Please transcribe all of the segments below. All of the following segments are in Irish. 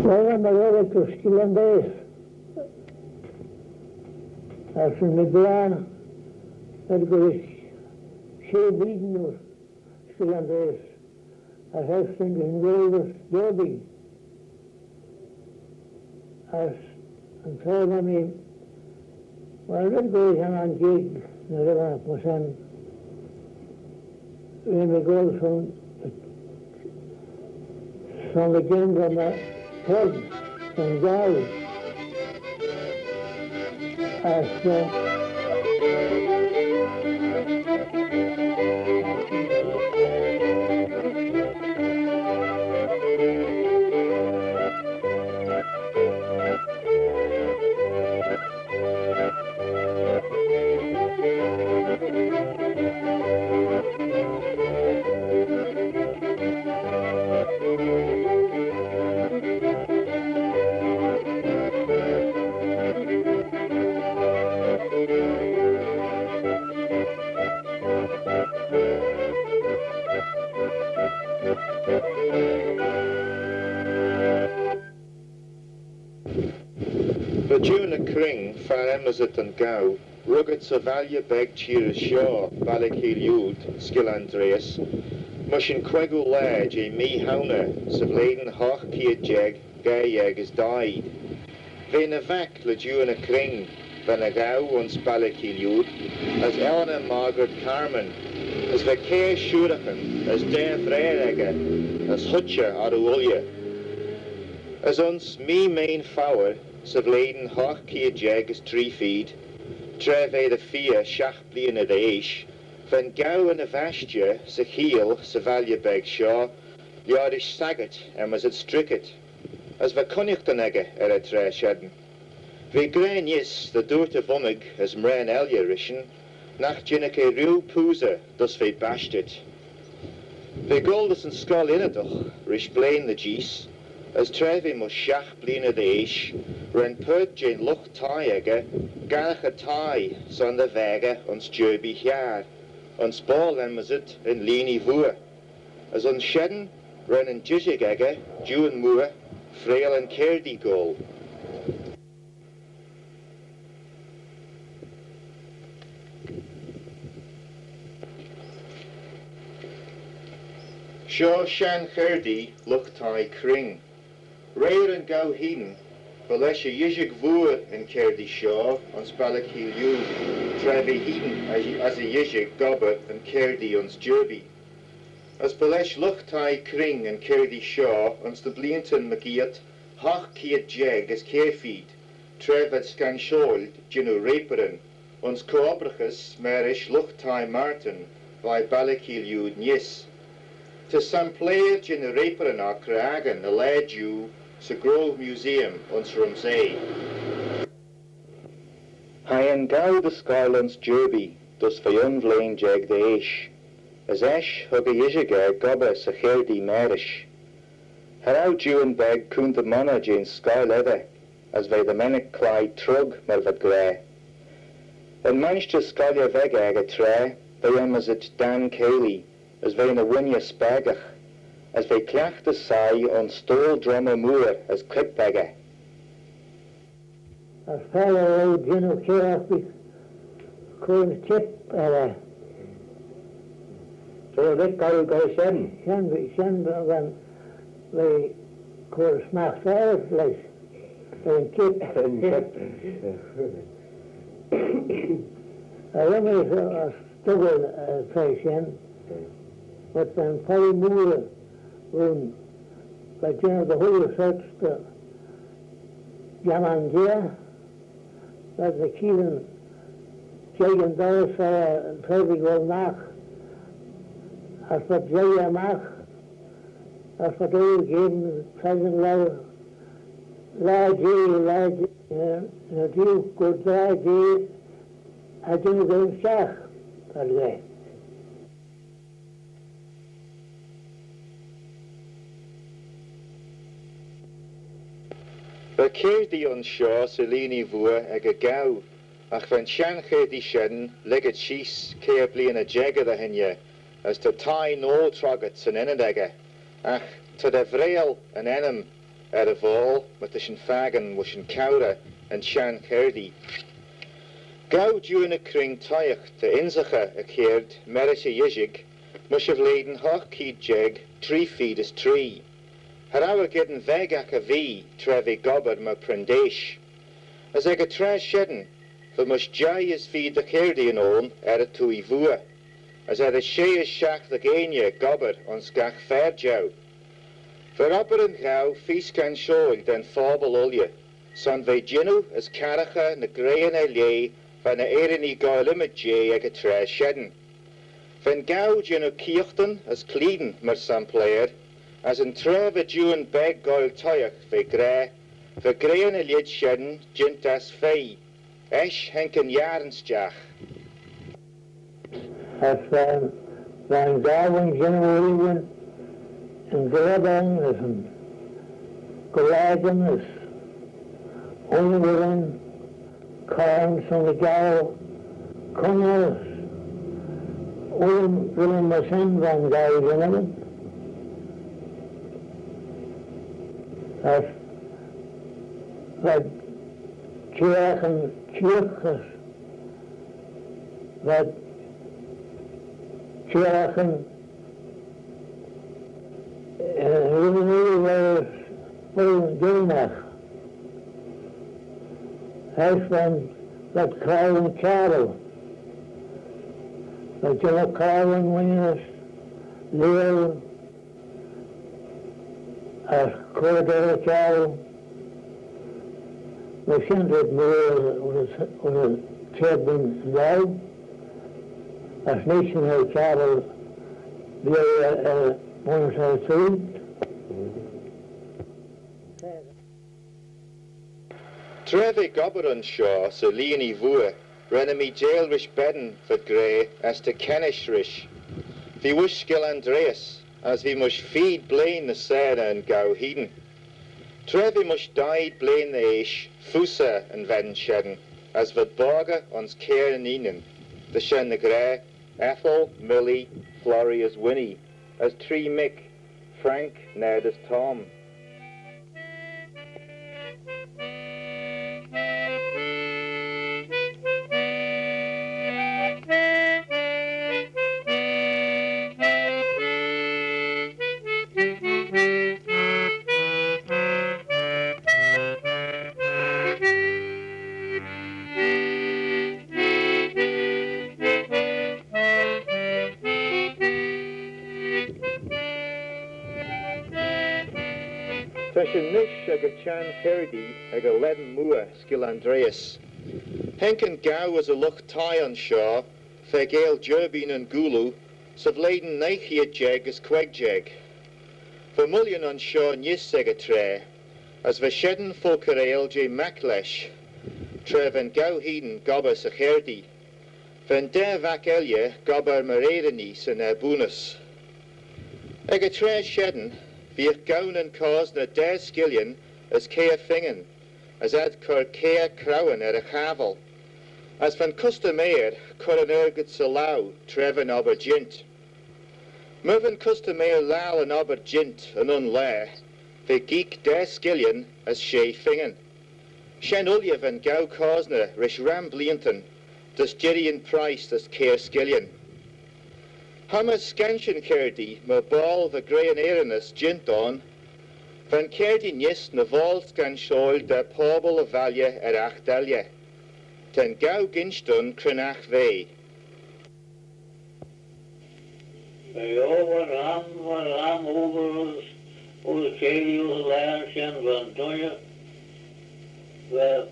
Foillan Films to skill and days. As in the plan, there goes she beaten you skill and days. As I think in Gaaue derby. As and told me, well, there goes Foillan Jig, the river was on. When we go from the game on the pub in Gaaue. The June of Craine, Fan Yn Gaaue, rugged Savalia beg cheer shaw, Ballaugh Jude, skill Andreas, Mushin Quegu Lage, a me hauna, Savladen Hoch Kiad Jeg, Gayeg is died. Vena vac le June of Craine, Van Gaaue ons Ballaugh Jude, as Eleanor Margaret Carmen, as Vakea Shurachen, as Dan Vrerege, as Hutcher Aruulja. As ons me main fower, Savladen Hoch Kiad Jeg is 3 feet, Treve the Fia Shach Bliana the Aish, Van Gaaue and Avastia, Sachiel, Savalia Beg Shaw, Yadish Sagat, and was it stricket, as Vaconnichtanege a tre shedden. Ve Craine yes, the doort of Ummig, as Mren Elia Rishen, nach Jinneke Rue Pooza, thus ve bastet. Ve Goldus and Skull Inadoch, Rish Blaine the Geese, as Treve must Shach Bliana the Aish, Ren Pert Jane Luch Taiege, Garach a Tai, son the Vega, ons Derby Jaar, ons Ball and was it in Leanie Voer, as on Shedden, Ren and Jijigege, Juan Moor, Frail and Kerdy Goal. Shaw Shan Kerdy, Luch Tai Craine. Rare and Gaaue Heden, Balesha Yijig Voer in Kerdy Shaw, on Ballaugh Jude, Treve Heden as a Yijig Gobber and Kerdy ons Derby. As Balesh Luchtai Craine and Kerdy Shaw, ons the Blianton Magiat, Hoch Kiad Jeg as Kerfeed, Trevad Scanshol, Gino Raperen, ons Coobrachus, Marish Luchtai Martin, by Ballaugh Jude Nis. To some player Gino Raperen or Cragan, the lad you, the Grove Museum, ons Rumsay. Yn Gaaue the Skylands Derby, dus Foillan Vlain Jeg the Aish. As Ash hug a Yijige Gobba sa Kerdy Marish. Harau Juan beg kun the Mona Jane Sky Leather, as ve the Menic Clyde Trug Melvad Gray. And Manchester Scalia Vega ag a tre, ve as it Dan Cayley, as ve na Winya Spagach, as ve clach the sai on Stole Drummer Moor as Clipbagger. As fellow old Gino Kerafik, Craine Tip, So let go Shen. Shen van we call smack fireplace and Tip. I remember a stubborn place, but then Polly Moore room, but you know the whole search to Yamandia, that the Keelan Jag and Doris and Toby go nach. As what Jaya Mach, as what all gave present love, large, you good large, I didn't go in Shach, that way. But Kerdy on Shaw, Selini Voer, ag a Gaaue, ach van Shan Kerdy Shen, legget Shees, Keabli and a Jagger the Henye, as to tie no troggets and enedege, ach to the vrail and enem, a bhall, met is een fagan, was een koude en Shan Kerdi. Gaaue duwen a Craine taich, de inzige a keerd, meris a jizig, mush of leden hoch kied jeg, 3 feet is 3. Haar ouwe gedden weg ac a vie, trevi gobber ma prendesh. As eg a trash shedden, for mush jai is feed the Kerdi an on, a tu I vua. As a shea is shach the genia gobber on skach fair jou. For upper Yn Gaaue, feast can show den fabel olje. Son ve ginu as caracha na Craine a lay, van a Yn Gaaue met jay ag a trash shedden. Van Gaaue ginu kiechten as kleden mer some player, as een tref a Juan beg Gaaue toiach ve grey, for Craine a lid shedden gint as fei. Esh henken jarenstjach. As Van Gaaue January en Gladden is een Gladden is onwillen Cairn van de Gaaue Connors willen maar zijn Van Gaaue January. As wat Tjechen Tjechers wat Tjechen hij van dat Crellin Carol. Dat John Crellin winners leer als corridor Carol. We zien het meer op het Tjebben Gaaue. Als national Carol weer once I see. Trevi gobber an shaw, so Leonie vua, renemy jailrish bedden for grey as to Kenishrish. Vi wish skill Andreas, as vi mush feed blain the Sarah and Gaaue heden. Trevi mush died blain the ish, fusa and ven shedden, as vad borga ons care and enen, the shen the grey, Ethel, Millie, Florrie as Winnie, as Tree Mick, Frank, Ned as Tom. Feshin nish ag a Chan Kerdi ag a Ledden Mua skill Andreas. Henken Gaaue was a luch tie on shaw, fe gael Jerbeen and Gulu, sov Leiden neichie jeg as queg jeg. Vermullion on shaw nis ag a tre, as ve shedden folkerail je Maclesh, tre Yn Gaaue heden gobber sa Kerdi. Ven der vac elje gobber maredenis en bonus. Ag a tre shedden, Vier Gaaue en cause na 10 skillion as Kea Fingen, as ad cur Kea Crowen a chavel. As van customeer cur an erget sa lau, treven ober gint. Mervan customeer lau an ober gint an unlair, ve geek 10 skillion as she Fingen. Shen ulje van Gaaue cause na rish ramblianten, dus Gideon Price as Kea skillion. Hamas scanshin Kerdi, ma ball the grey and Erinus gint on, van Kerdi nis na vol scanshoil da pobl of valje achdelje. Ten Gaaue ginstun crenach vei. Over ons, over Kelly land shen van Donja, waar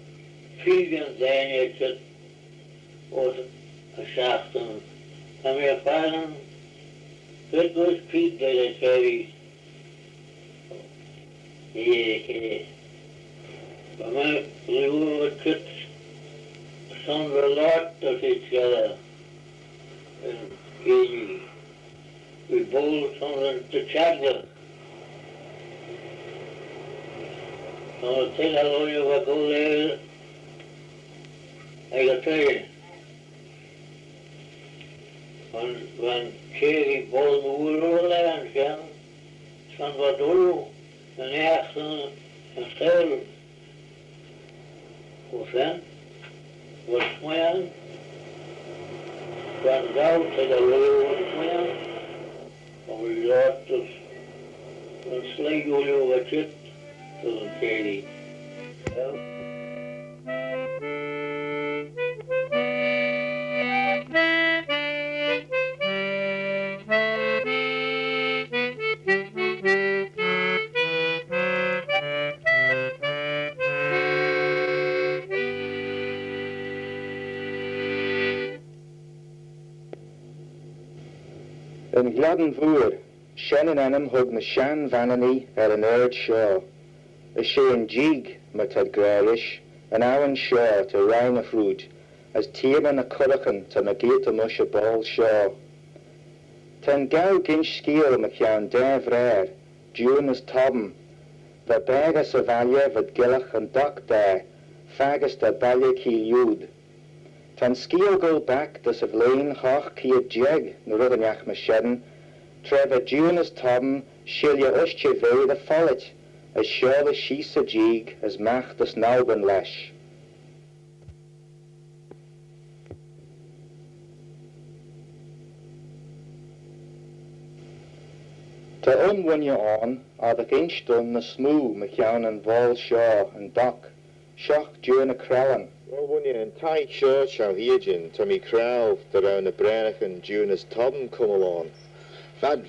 Figen zijn het was een schachten. En we varen, het was Piet dat het zei. Maar we horen het zonder laat dat het en we bol zonder te chargen. Dan tegen je wat golen, ik ga zeggen. Van Kerry bol moeder en gaan, van wat doel, en echt Achel, Foillan, Blacksmith, Yn Gaaue to the Blacksmith, and we got the slave over it to the Katie. Yn gladden fwyr, Shen yn enam hwg na Shan Fannee yn erd sio. Y Yn Jig, mae tad grerish, yn awan sio to rhain y ffrwd, as tîm yn y cwrachan to mae gyd y mwys y bol sio. Yn Gaaue gynch sgil mae cian def rer, diwn ys tobm, fe beg as y falia fyd gilach yn doc de, fagus da balia cil Jude. Tan sgil gol bac dys y flein hoch ciad jeg na rydynach mae sheden, tref y diwn ys tobm silia ysche feidd y ffolit, as siol y sys y jig as mach dys nawban lesh. Ta wynio on, oedd y gynstwn na smw mae chiawn yn fol sio yn doc, sioch John Crellin. Wel, wyn yn tai sio siaw hiedyn, Tommy Crell, dyrawn y brenach yn June as Tom come along. Fad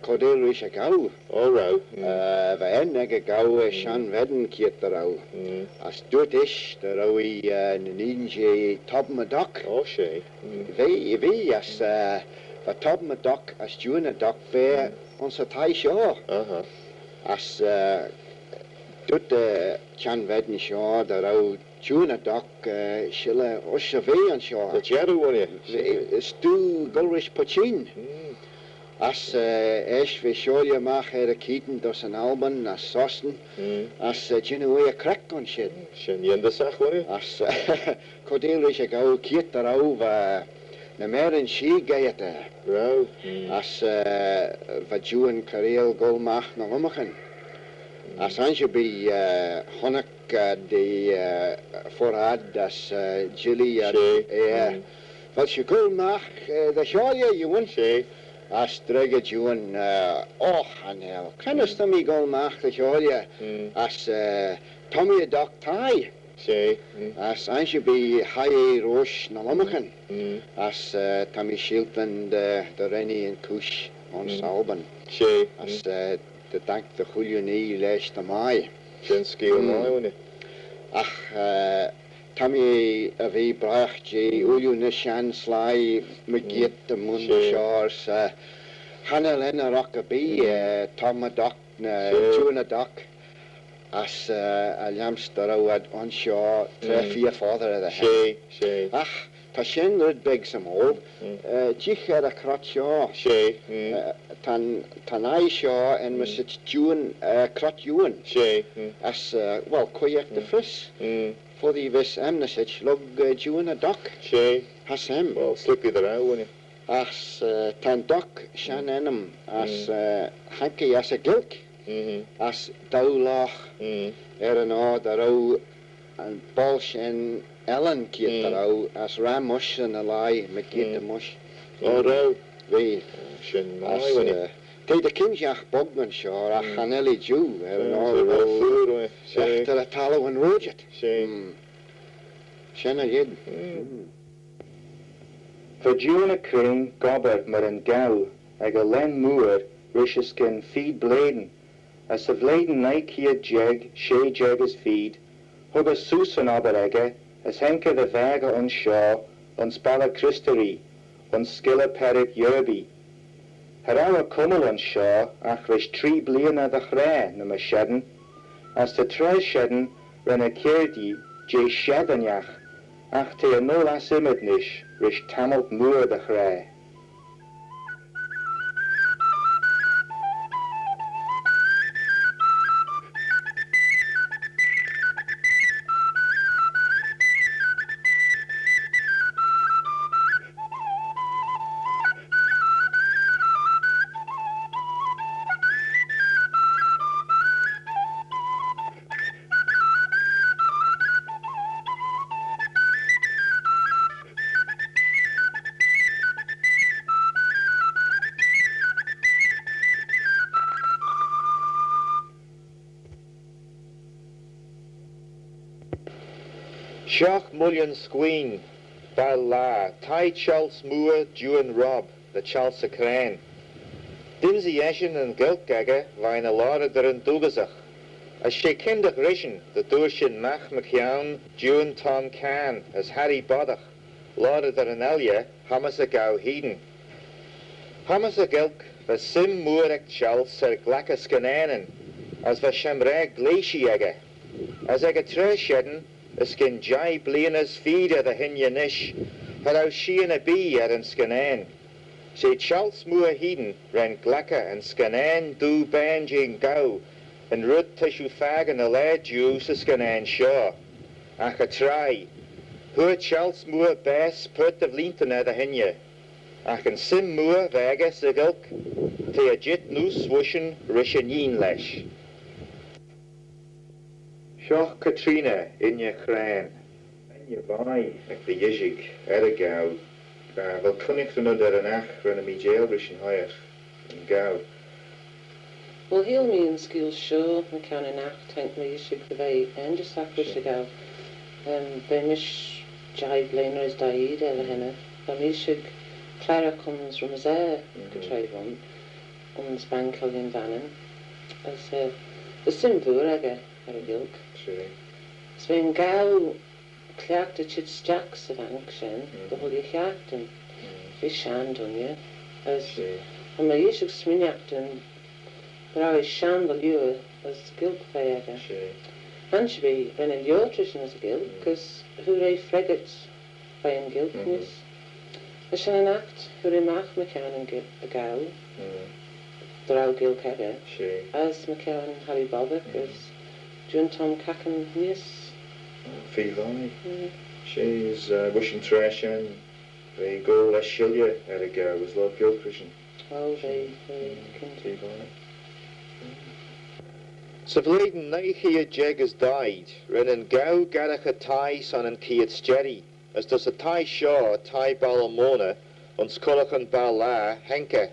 codelwish a Gaaue. O raw. Fe enneg a Gaaue Shan Vedden kiet a raw. As doet ish, da raw I ninje Tom a doc. O she. Fe as va Tom a doc, as June a doc, fe ons a tai sio. As doet Shan Vedden sio, da raw June a doc, shille os a ve an sio. Dat jij er won Stu gulrish pachin. As ve sjolia mach a kieten dos an Alban, as sosten, as Genoa crack on shit. Shen jende sach won As codelwish a Gaaue kiet a raw na meren shi gaieta. Raw. As va Juan Careel gol mach na lomachen. As anje bi honak de voorraad as Jilly wat je gol mach da sjolia you won She. As drega Juan hanel. Kennis to me gol mach da sjolia. As Tommy a doc tai. She. As anje bi haie roos na lomachen. As Tommy Shilton de Rennie en Kush on Salban. She. As de dank de Juliani lees de mai. Shen skill mai won Ach, Tommy a fi brach je uliw na Shan slai mygiet de mwn siors. Hanel en a rock a bi, Tom a doc na June a doc. As a lamster awad on sio trefi a father of the hen. She. Ach, ta shen ryd beg some old. Jich a crot sio. She. Tan ai sio en mas it's June crot Ewan. She. As, well, koyak the fris. For the vis amnesich log June a doc. She. Has hem. Well, slippy the row won As tan doc shan enam. As hanky as a gilk. As Ballaugh an o da raw an bolsh en Ellen kiet da raw as ramush an a lai me kiet the mush. O raw. Ve. Shen mai As won te de kinjach bogman sure a chaneli Jew an o So raw food She. after a talo and rojet. She. Shanna yid. Fa June a Craine gobber mar Yn Gaaue, ag a len moer, rishiskin feed bladen, as a vladen nike jeg, she jeg as feed, hug a susan aber ege, as henke the vaga on shaw, on spala Christery, on skilla perit yerby. Harawa kummel on shaw, ach rish tri bliana the chre na ma sheden, as the tre sheden, ren a kirdi, je shedanjach, ach te a nol as imidnish, rish tamalt moer the chre. Seach Mullion Squeen, Ballaugh, Tai Charles Moore, Juan Rob, the Charles Craine. Dimsy Eshin and Gilkagga, Vina Laura der en Dugazach. As she kindig rishin, the Doorshin Mach McKeown, Juan Tom Can, as Harry Bodach, Laura der en Elia, Hamas a Gau Heeden. Hamas a Gilk, the Sim Moorek Charles Sir Glacka Scananen, as the Shamreg Glaciaga, as a Treshedden, as Skin Jai Blianas Feeder the Hinyanish, Hello she and a bee at en Scanan. She Charles Moor Heeden, ran Glacka and Scanan do Banj Yn Gaaue, and Rud Tishu Fag and a lad Jews a Scanan Shaw. Ach a try. Hur Charles Moor Bass put the Linton at the Hinya. Ach an Sim Moor Vaga Sigilk, te a jit noos wushin rishaneen lesh. Seach Catreeney in your Craine. In your boy, like the Yijig, Yn Gaaue. Wel kunnig van onder een ach van een jail rishin higher in Gaaue. Well, he'll me in school show, me can an act tank me Yijig the way, and just after she go. Beimish Jai Blainers died ever henna. Yijig Clarke comes from his air, to try one, on Foillan Films. As the Simvur aga, Gilk. So in Gaaue, Clarke the chits jacks of action, the holy acting, fish and on you, as and my Yijig sminacting, but I was shandal you as Gilk fayaga. And she be running the nutrition as a Gilk, because who they frigates by an Gilk news. As an act, who they mach McCann and Gaaue, the Rao Gilk aga, as McCann Harry Bodach, as John Tom Cacan news. Fivai. She's wishing trash and they go less shilya at a go was Lord Gilchristen. Oh, they Fivai. So Vladen Naichia Jeg has died, Renan Gaaue Garach a Tai son and Kiat Jerry, as does a Tai Shaw, Tai Ballaugh on Scollach and Ballaugh, Henke.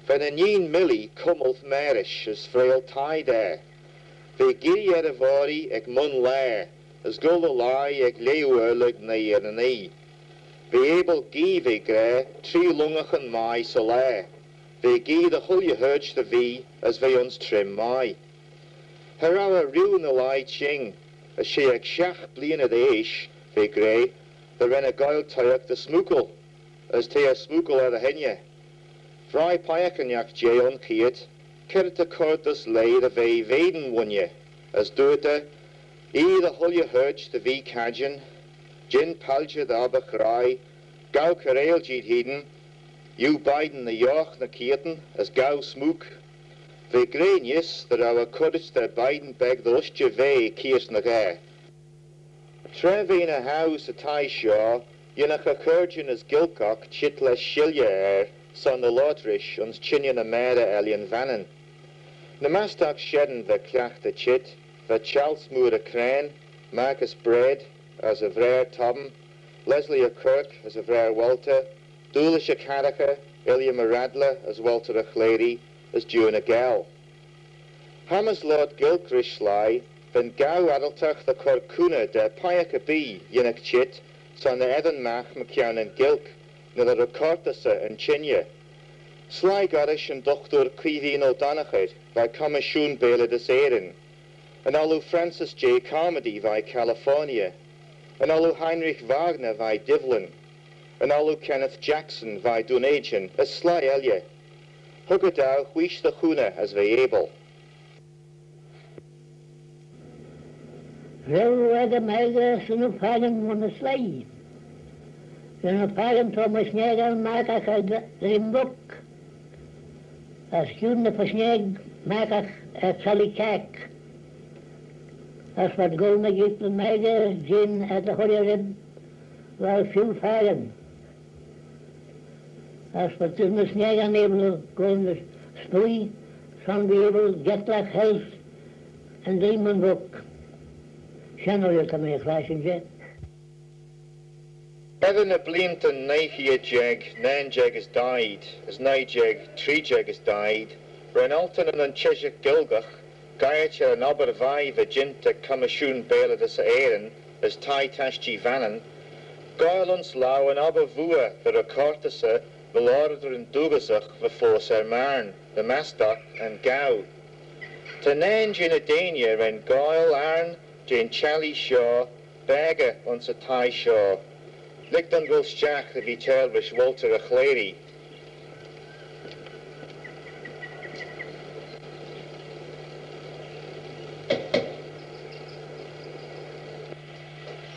Van a neen millie cummelt marish as frail Tai there. Ve giri a vari eg mun lair, as gulda lai eg leeuwer lig nei en nee. Ve able gie ve gre, tri lungach en mai so lair. Ve gie de hulje hurch de vie, as ve ons trim mai. Her awa riw na lai ching, as she eg shach blien ad eish, ve gre, the ren a gael tayach de smookel, as te a smookel ad a henye. Vry payak en yak jay on kiet, Kert a cortus lay the ve vaden wunye, as doete, the hulje hurch the v kajan, Jin palja the abach rai, Gaaue Carail jeed heden, you biden the yoch na kieten, as Gaaue smook. Ve grenius that our courage the biden beg the ustje ve kies na gae. Treve in a house a Tai Shaw, Yinach a curgin as Gilcock chitla shilya son the lotrish ons chinian a mera alien vannen. Na mastak shedden the clach the chit, the Charles Moore a Craine, Marcus Bread as a Vrer Tobin, Leslie a Kirk as a Vrer Walter, Dúlis a Caracha, Ilya Maradla as Walter a Chlady, as Juan a Gaaue. Hamas Lord Gilcrish sly, Van Gaaue adaltach the Corcuna de Payak a Bee, Yinach chit, son the Evan Mach McKeown and Gilk, na the Recortasa and Chinya. Sly Garish and Dr. Quivin O'Donoghue by Commissioon Bela de Seren, and Alu Francis J. Carmody by California, and Alu Heinrich Wagner by Divlin, and Alu Kenneth Jackson by Dunagin, as Sly Elia. Hugadau Huish the Huna as they able. Veel de meiden zijn op Foillan van de slee. Zijn op Foillan Thomas Snijder maak ik uit een boek. Als Jude versneeg maak ik uit Salikak. Als wat golden giet de meiden zien uit de Hollywood wel veel Foillan. Als wat toen de Snijder nemen golden snoei, zijn we able getlach health en dreamen boek. Shannon kan me flashing jet. Evan a Blinton Naichia Jeg, Nan Jeg has died, as Nai Jeg, Tree Jeg has died, Renalton and Cheshire Gilgach, Gaiacha and Abervai Vajinta Commissioon Bela de Saeren, as tai tashti vanan, Gael ons lau an abba vua vir a cortasa, Ballaugh yn dwgasach fy ffos marn, the Masdoc and Gaaue. Ta nain jyn y deinia yn Gael arn, jyn Chally Shaw, Bega ons a tai Shaw. Licton wil stiach the Vitelvish Walter a chléri.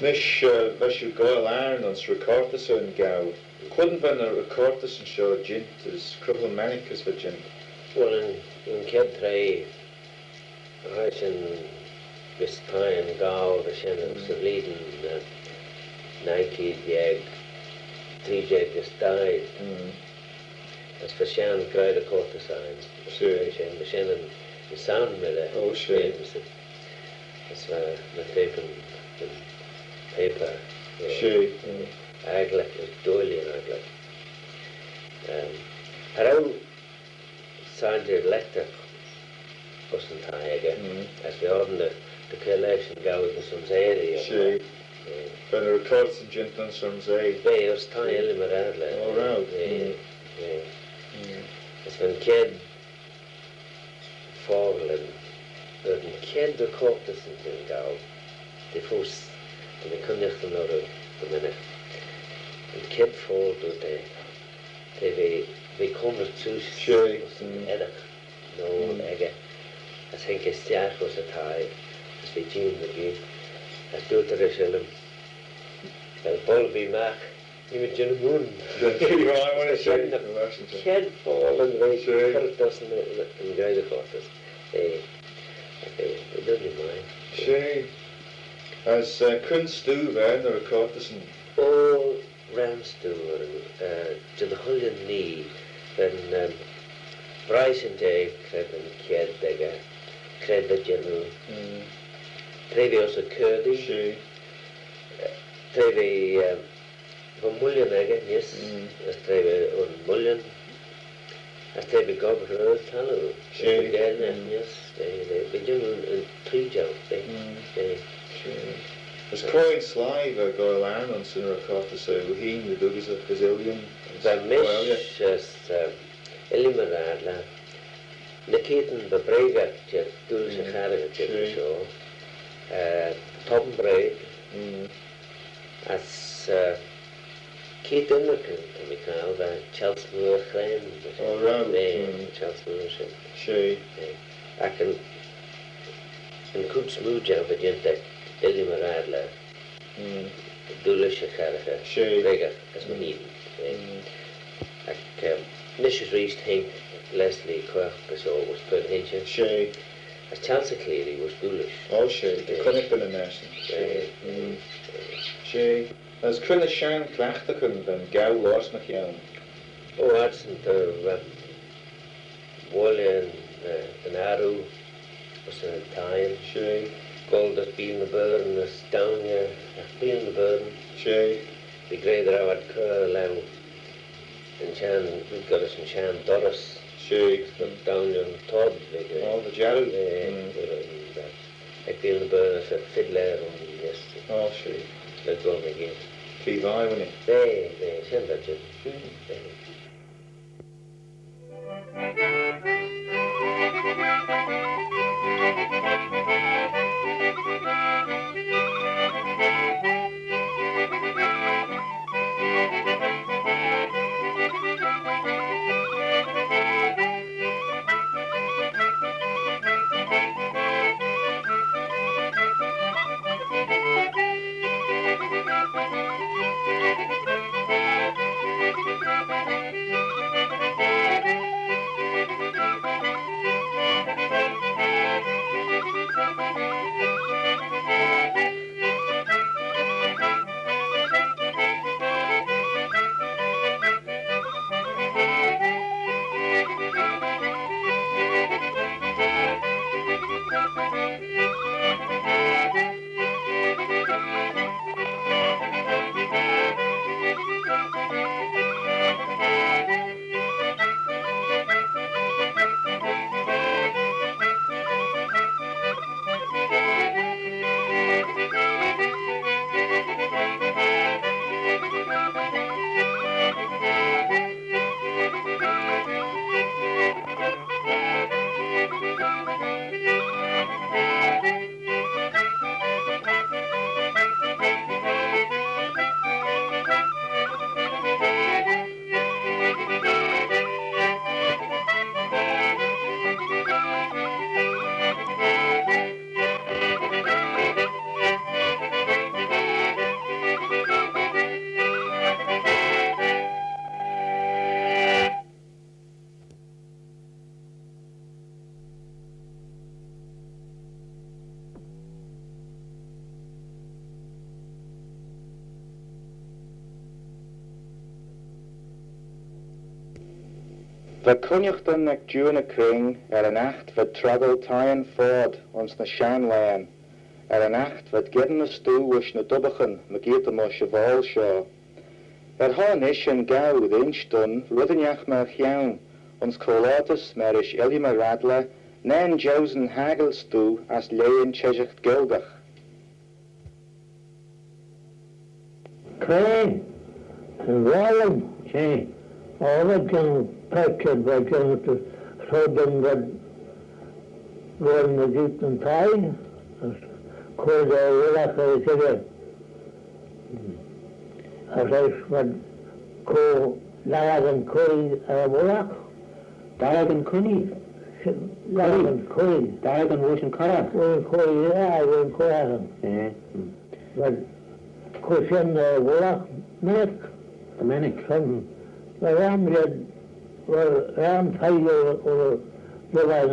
Nish yw Gael arn ons recordas yn Gaaue. Couldn't van a recordas yn Shaw jint, as Crellin Manicus for jint. Well, in Catreeney, I can this time Gaaue, the Shannon, the leading Nike jag, 3 jag just died. As for Shannon, cried a courtesan. Sure. The Shannon, the sound miller. Oh, sure. That's why the paper, the paper. Sure. Eigenlijk is doorlijk eigenlijk. Harau Sander letter was een tage. Als we hadden de collection Gaaue in soms area. Sure. Van de records in Jinton soms area. Nee, was time helemaal uitleggen. All round. Nee. Als we een kid volgen, een kid de kortes in Gaaue. Die voest, die kon niet naar de minute. Een kind vol door we komen toe, erg, ege. Als hij gestiach was het hij, als we zien de geef, als doet er is hem, wel bol bij maak, niet met je moon. Kind vol en wij kort als een guide kortes. We doen niet mij. Sure. As kunstu werden recordas in. Oh. Ramstoer, to the Foillan Films, when Brian Stowell cred yn cied ega, cred y genw. Trefi os y cyrdi. Trefi fy mwlion ega, yes. As trefi o'n mwlion. As trefi gob rhywbeth talw. Yes. Fe genw yn 3 jaw. As Craine slive a Gael arn on sin recordas so heen the dugas of Brazilian. By mish as eliminada. Naketen bebrega jet dul se khare jet show. Tom break. As keten to me call the Chelsea Craine. All round. Chelsea. Shay. I can good smooth job at gente. Eliminada. Dul se khare. Shay. Brega as we need. Nishes reached Hank Leslie Clarke was always put attention. Shay. As Chelsea clearly was foolish. Oh, Shay. The connect in the nation. Shay. As Crellin Shan Clachte kun van Gaaue Lars McYown. Oh, that's the Foillan an arrow was in time. Shay. Gold has been the burden, that's down here. Been the burden. Shay. The great Howard Crellin and Shan, we've got us in Shan Doris. Shay. Down in Todd. All the Jarrow. I feel the burden as a fiddler on yes. Oh, Shay. Let's go again. Three vai, wouldn't it? They send that just. The cynniachtan ag June Craine an acht vad tragel taien ford ons na shan laen, an acht vad gedden na stu wish na dubbachen me geet am o cheval shaw. Han ish Yn Gaaue the inchtun ruddenjach mar chiaun, ons colatus marish Ilima radla, nen jousen hagel stu as leien chejacht gilgach. Craine, and Roland, see, all the can pictured by going to show them that going the deep and tie, called the Willa for the city. As I would call Lag and Curry a Willa. Dag and Curry? Lag and Curry. Dag and Wish and Curry? Wish Curry, yeah, Wish Curry. Yeah. But cushion the Willa, Manic. The Manic. The Ram did, well, Ram Tiger or Willa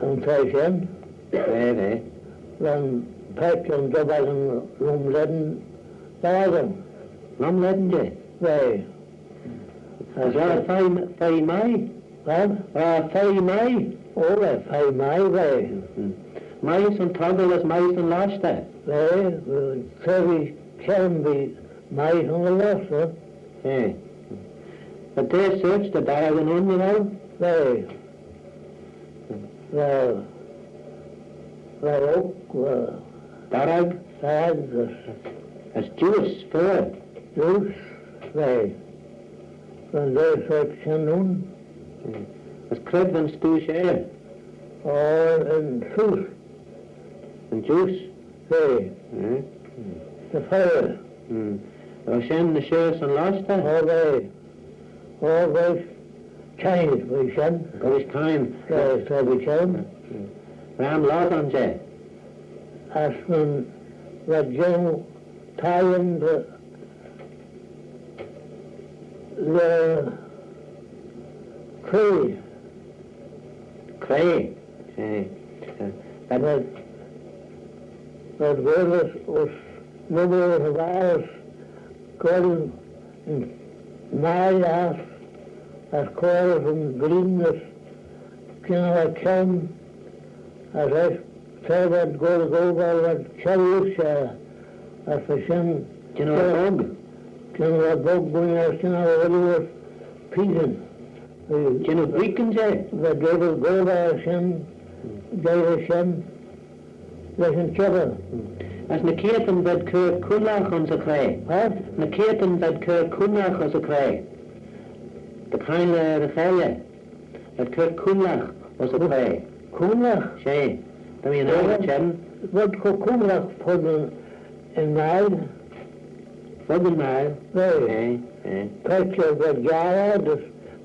and Tyson. Yeah. Then Peck and Dubbel and Lumledden. Lumledden, yeah. Right. Is that 5 May? What? 5 May? Oh, that's 5 May, right. Mice and Toggle is mice and last day. Right. Kirby can be mice on the left, huh? Yeah. But they searched the bag and on, you know? Right. Well, Darag? As juice, fur. Juice, right. And they searched on. As Craig and Stu share. Or in truth. And juice? Right. The fire. Roshan the shares and last day? All those Chinese, we said. Those time. Yes, we said. Ram Lawton, Jay. As when the Joe tying the tree. Craine. That was number of hours going in my house as colors and greenness kind of came as I said I'd go over and cherries as the sun. Do you know a bug? A bug going out, when he was peasing. Do you know Breakin, Jay? The devil go there, sin, listen chubber. As na Catreeney bed Clarke Kunlach on the Craine. What? Na Catreeney bed Clarke Kunlach on the Craine. The kind of the failure. That Clarke Kunlach was a Craine. Kunlach? Say, do you know Chen? What Kunlach put in Nile? What in Nile? Right. Picture the Gaaue, the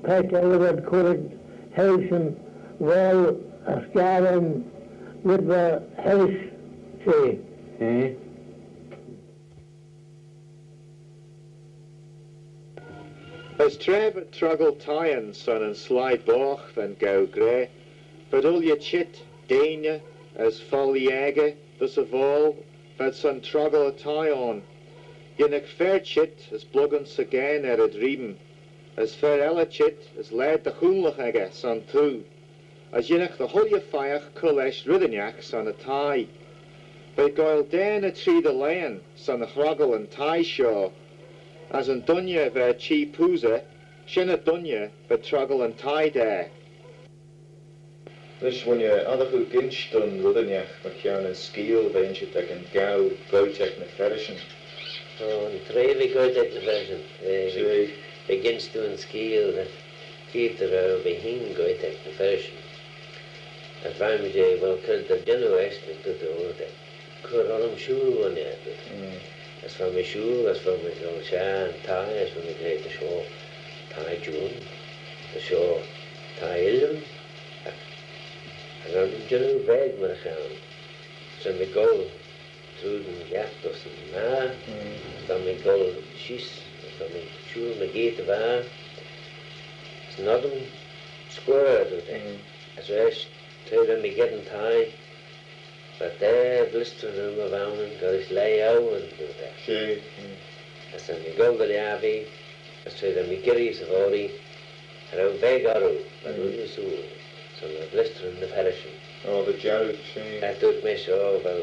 picture that could house and well, a garden with the house, see. As Trevor truggle Tyan son and sly Boch Yn Gaaue, but all your chit, Dania, as Foillan thus of all, that son truggle a Tyon. Ynach fair chit, as Bluggans again a dream, as fair ella chit, as led the Hoonlach son too, as ynach the Hulya Fayach Kulesh Riddenjach son a tie. By goil den a tree the land, son a Hroggle and tie shaw, as an dunya ver chi pooza, shin a dunya ver truggle and tie there. Dus wanneer alle goed ginstun Riddenjach met jou een skiel wens dat Yn Gaaue goedtek naar versen. Een treve goedtek naar versen. Begins to een skiel dat geeft er bij heen goedtek naar versen. Het waarom je wel kunt er genoeg met de orde. Kuralum school wanneer as van mijn school, as van mijn zo'n shaan, taai, as van mijn great show, taai June, de show, taai ilm. En dan een genoeg weg maar gaan. Zo mijn goal, truden jacht of zijn na, dan mijn goal schies, dan mijn school, mijn geeten waar. It's not een square doet hij. As wees, tweede mijn getten taai. But there, blister room around and goes lay out and do that. As in the Gogoliavi, as to the Migiris of Ori, around Begaru, but we saw some blister in the parish. Oh, the Jude, That doet me zo, wel,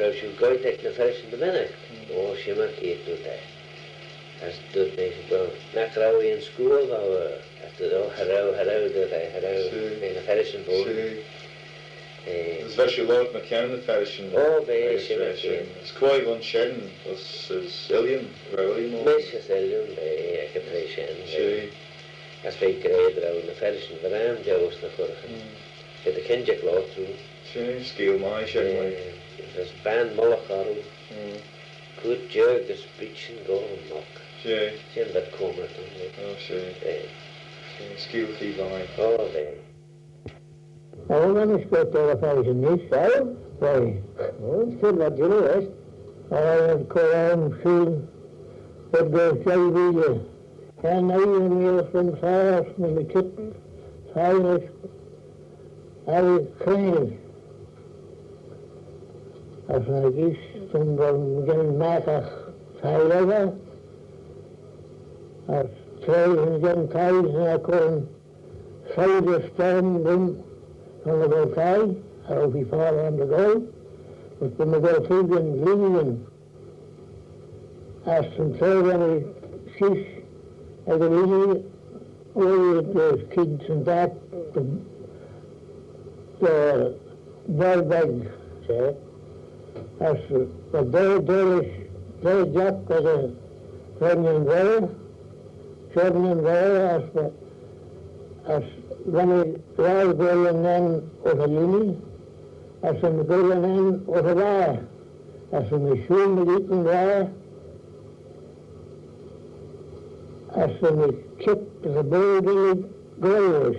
als je gooit tegen de parish in de minute, oh, shimmer keert doet hij. Dat doet me wel, na trouw in school, after oh, hello, doet hij, in de parish in boven. Dus was je Lord McCann de parish in oh, bij shimmer keert. Het kwaai van Shen, was Illian, William. Meisjes Illian, bij Catreeney Shen. Als wij kregen in de parish in de raam, Joos naar voren. Het de kindje klaar toe. Shen, skill my Shen. Dus band Ballaugh, good jug, the speech and go and knock. Shen dat komen toen. Oh, Shen. Skill die by. Oh, nee. Oh, dan is het toch een feestje niet, hè? Nee. Oh, het is wat je weet. Oh, ik kon zien op de televisie. En nu weer van s'avonds met de kippen. S'avonds heb ik Craine. Als ik iets, toen begon matig zeilen. Als Craine begon thuis en ik kon zuiden staan doen van de volkij. Of die vader aan de goal. Dus toen ik wel vrienden vliegen. Als een tweede en ik zie, en de linie, over de kids en dat, de barbeg, zeg. Als wat deel is, deel Jack, als een Yn Gaaue, als wanneer wij willen nemen over jullie, als we willen nemen over waar, als we misschien niet waar, als we met kip geboden goeien is.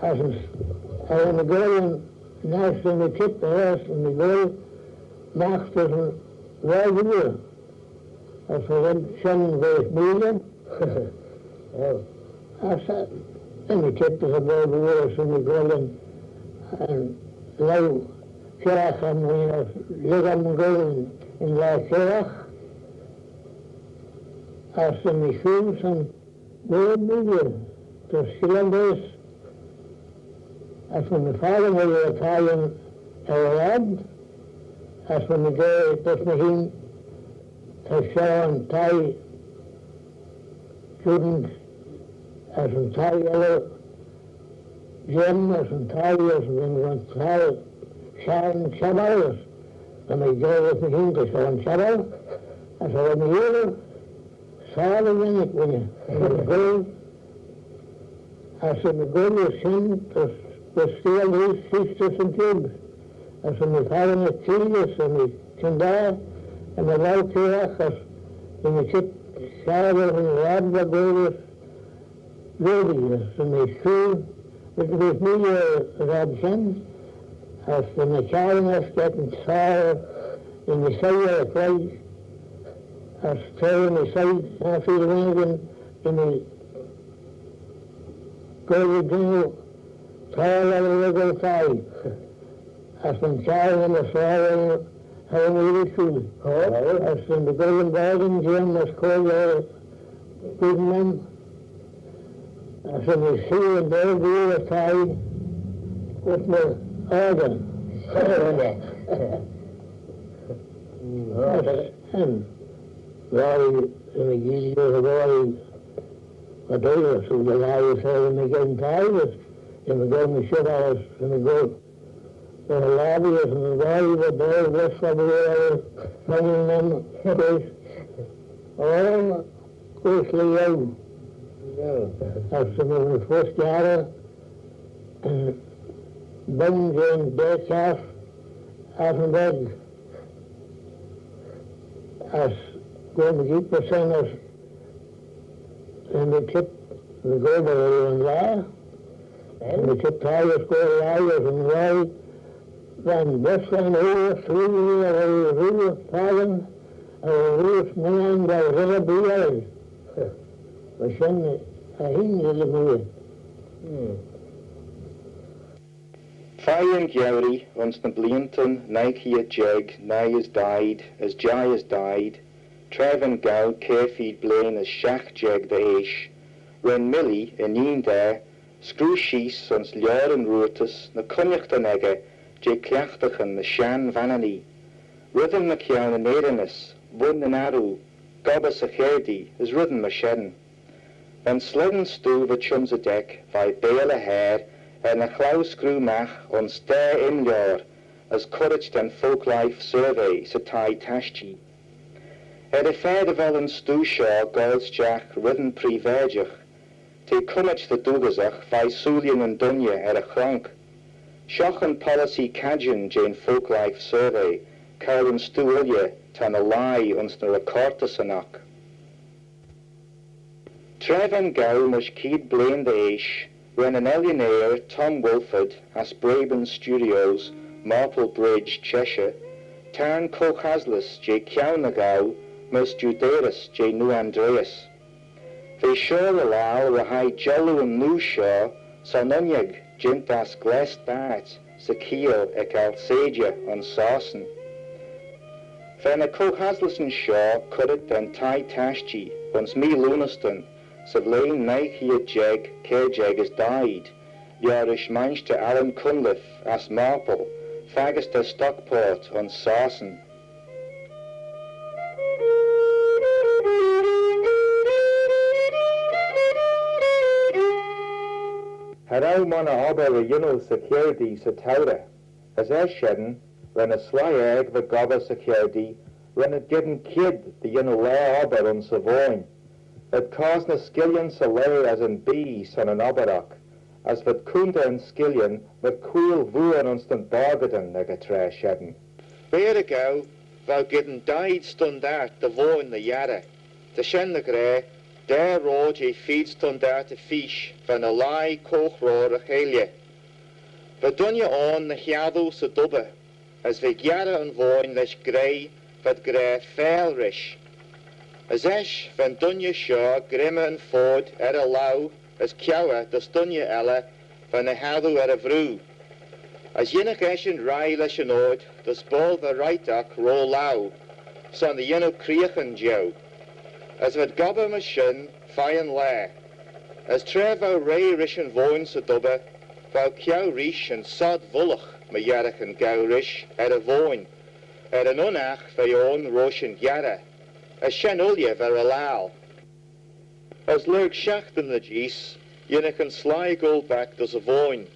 Als we goeien naast de kip huis en de goeien maakt het een wijze. Als we dan zijn wees bieden, en de kip geboden is en de goeien en lauw graag aan de lichaam goeien in de graag. Als ze niet goed zijn, willen verschillend is. Als we mijn vader willen talen en als we niet gaan, dat misschien een taai student, als een taai alle gem, als een taai, als een taai Shabbat is. Dan ik ga het misschien te zo'n Shabbat, als we niet willen. Samen ben ik weer. Als ze me goeie zien, dus stil is, sisters en kids. Als ze me vader met kinders en met kinderen en met welke als ze me zit samen en raadbaar goeie, weet als ze me school, het is niet raad zijn. Als ze me samen afzetten, samen in de zeeën kwijt. Als twee in de zee, en vier wegen in de goede dingen, talen we wel tijd. Als een talen in de zwaar hebben we niet goed. Als in de golden wagen zijn, als kool goed men. Als in de zee en de goede tijd, wordt me eigen. En wij in de giezen gewoon wat doe zo de lui zijn in geen tijd en we gaan met shit alles en we gaan naar de lobby en we gaan wat door de rest van de wereld van een dus oh quickly jou als ze me in de eerste jaren ben zijn dekaf af en weg als komen die personen en de kip, de gouden en waar, en de kip thuis komen en wij, dan best zijn heel vrienden, en heel vallen, en heel snel dat we zullen blijven. We zijn heen zullen blijven. Yn Gaaue, ons na blianton, Nike Jig, is died, as Jai has died, Yn Gaaue, Carefeed Blaine as Shach Jeg the Aish, when Millie in Yn Gaaue screw shees ons lear en roertes na conjacht an egge je kleachtigen na Shan Fannee. Rhythm na cian an erenis, wun an aru, gobas a cherdi, is rhythm ma shen. Van sledden stoe wat chums a deck, vai bale a hair, en a clow screw mach on stare in lear, as courage dan folk life survey sa tai tashchi. A fair of Ellen stoe shaw gods jack rhythm pre-vergich, te cummage the dugazach vai Sulian and Dunya a chronk. Shoch and policy cajun jane folk life survey, Karen Stewilje tan a lie ons na recortas anach. Trev Yn Gaaue mush keed blame the ish, when an alienator Tom Wilford as Braben Studios, Marple Bridge, Cheshire, Tarn Cochaslis J. Yn Gaaue, mus Juderis J. Nu Andreas. They sure allow the high jello and new shaw, Sanunyag, Jintas Glest Bat, Sakio ek Alsagia on Sausen. Van a Cochaslis Shaw cut it and tie tashchi, once me Luniston, Savlain Nike a jeg, care jeg is died, Yarish manch to Alan Cunliffe, as Marple, Fagus to Stockport on Sausen. Harau mana ober a yunno security sa taura, as sheden, when a sly egg the gobber security, when it given kid the yunno law ober on Savoyne, it caused na skillion sa lair as in bees on an oberach, as vat kunda and skillion, vat cool vuan onstant bargaden neg a tra sheden. Bear ago, thou given died stund out the voin the yara, the shen the grey, there road je feed stund out a fish, van a lie koch roar a chelia. But dun je on the hiado sa dubbe, as we yara and voin lesh grey, vat grey failrish. As esh van dun je shaw, grimme and ford, a lau, as kiawa, das dun je ella, van a hadu a vroo. As yinach esh and rai lesh an oed, das bol the rightak roll lau, son the yinno kriachan jow. As wat gobber machine, fine lair. As trevo ray rish and voin sa dubbe, vau kiaw rish and sod vullach, ma yarach and gau rish, a voin. An unach vayon rosh and yara. As shen ulye ver a lal. As lurg shachten the geese, yinach and sly gold back does a voin.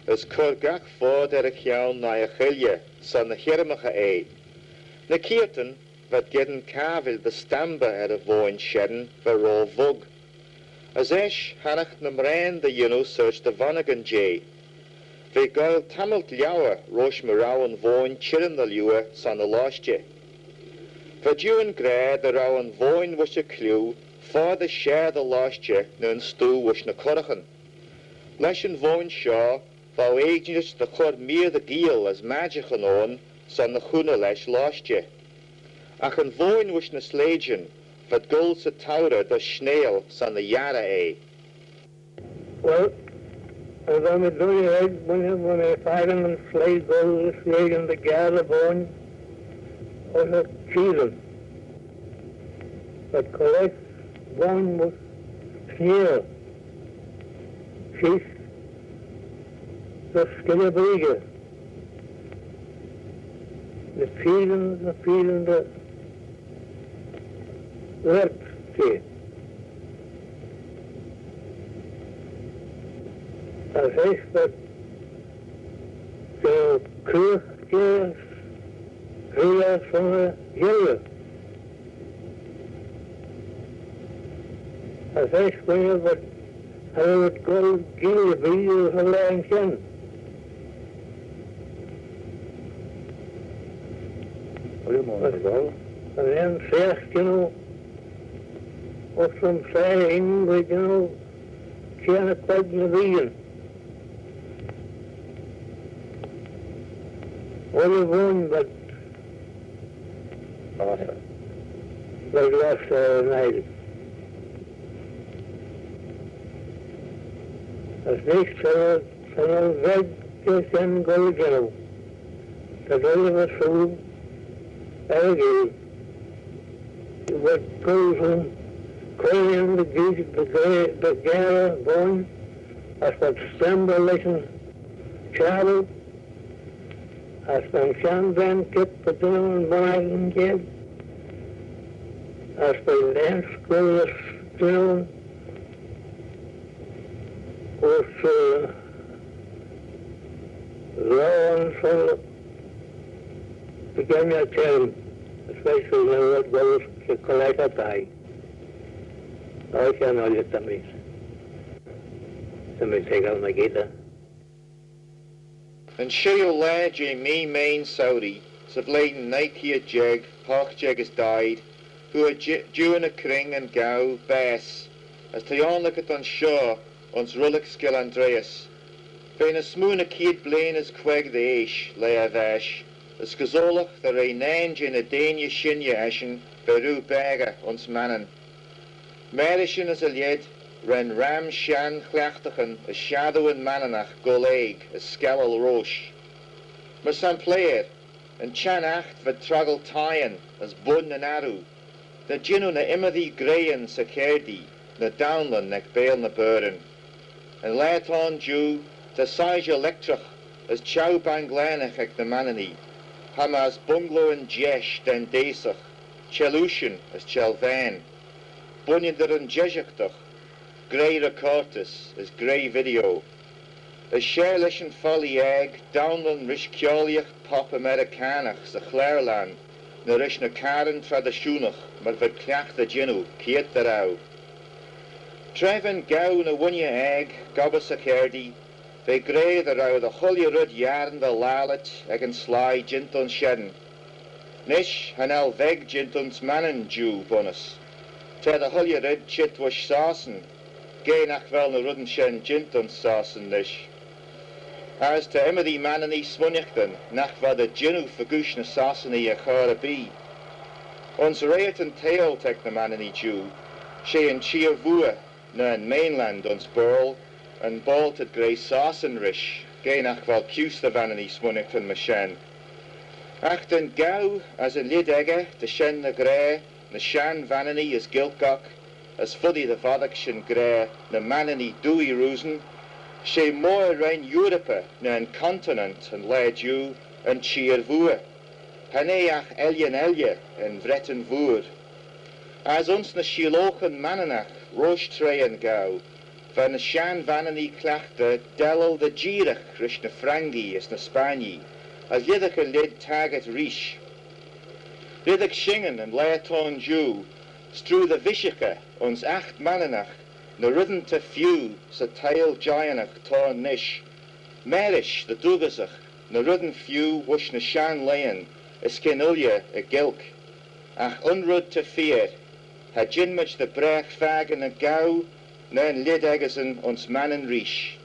As kurgach ford a kiawn na a chilje, son the hirmacha e. Na kierten, wat gedden kavil the stamba a voin sheden, ver roll vug. As esh hanach nam rain the yinno search the vanagan jay. Ve gael tamalt liawa rosh marawan voin chirin the liwa son the lostje. Ve Juan gray the rawan voin was a clue, for the share the lostje nun stu was na corachan. Leshen voin shaw, vau agents the chor meer the giel as magichan on, son the chuna lesh lostje. Ach an voin was na slagen, vat gul sa taura the snail son the yara e. Well, as I'm a doing egg, when I find them and slay gold, slay in the gather bone, or the cheated. But correct bone was clear. She's the skillebrige. The feeling the work to. As I said, the crew is here from the hill. As I said, but I would go give the video for Langshan. And then first, of some saying, but can't quite the vision. Only one, but like last night. As next fellow red just then go again. The day of a soul, again. What goes on Craine the Gare born, as wat stemmen liggen travel, as van Shan Van Kip the Down Morgan Kid, as by Lance Gullis Down, was Rowan Philip began your term, especially when it goes to collect a tie. I can know you to me. Let me take out my guitar. And Sheo Lad me main Saudi, so Bladen Nike a Jig, Bock Jig has died, who a Jew in a Craine Yn Gaaue, Bass, as Tayon look at on Shaw, ons Rullick Skill Andreas. Bein a smoon a kid blain as queg the Aish, lay a vash, as Gazolach the Rainange in a Dania Shinya Ashen, Beru Bega ons Mannen. Merishin as a lied, ren Ram Shan Chlachtachen, a shadow in Mananach, Goleg, a Skellal Roche. Maar san player, and Chan Acht vad Traggle Tyen, as Bun and Aru, the Jinu na Imadi Grayan sa Kerdi, na Downland nek Bail na Burren. And let on Jude, the Sage Electrach, as Chow Banglanach ek the Manani, Hamas Bungalow and Jesh den Desach, Chelushin as Chelvan, Bunyader and Jejachtach, Grey Recortis as Grey Video, as Sherlish and Folly Egg, Downland Rish Kjoliach Pop Americanach, sa Clareland, na Rish na Karen Traditionach, maar ver Clach the Jinu, Kiet the Rau. Trevin Gaaue na Wunya Egg, Gobbas a Kerdi, they grey the Rau the Hully Rud Yarn the Lalet, Egan Sly Jinton Shedden. Nish, Hanel Veg Jinton's Mannen Jew bonus. Te the Hully Rud Chit was Sausen, Gay nach wel na Rudden Shen Jinton's Sausen Nish. As te Emily Manani Smunichten, nach va the Jinu Fagush na Sauseni a Chara B. Ons Rayet and Tail tek the Manani Jew, she and Chia Vua, na in mainland ons Burl, and bolted grey Sausenrish, gay nach val Cus the Vanani Smunichten Mashen. Acht Yn Gaaue, as a lid egge, de Shen na Grey, na Shan Vanani as Gilcock, as Fuddy the Vodakshin Grey, na Manani Dewey Roosen, she more rein Europa, na in continent, and lay Jew, and Chia Vua. Haneach Elien Elje, and Vretten Voer. As ons na Shilochen Mananach, Roche Trey Yn Gaaue, van na Shan Vanani Clachte, Dello the Girach, Rish na Frangi, as na Spanje, as Lidach a lid Tagat Rish. Lidach Shingen and Laeton Jew, strew the Vishicha, ons Acht Mananach, na Rudden te Few, sa Tail Gianach, Torn Nish. Merish, the Dugasach, na Rudden Few, wush na Shan Layan, is Kenulja a Gilk. Ach unrud te Fear, ha Jinmach the Brech Fagen a Gaaue, na in lid Eggesen ons Mannen Rish.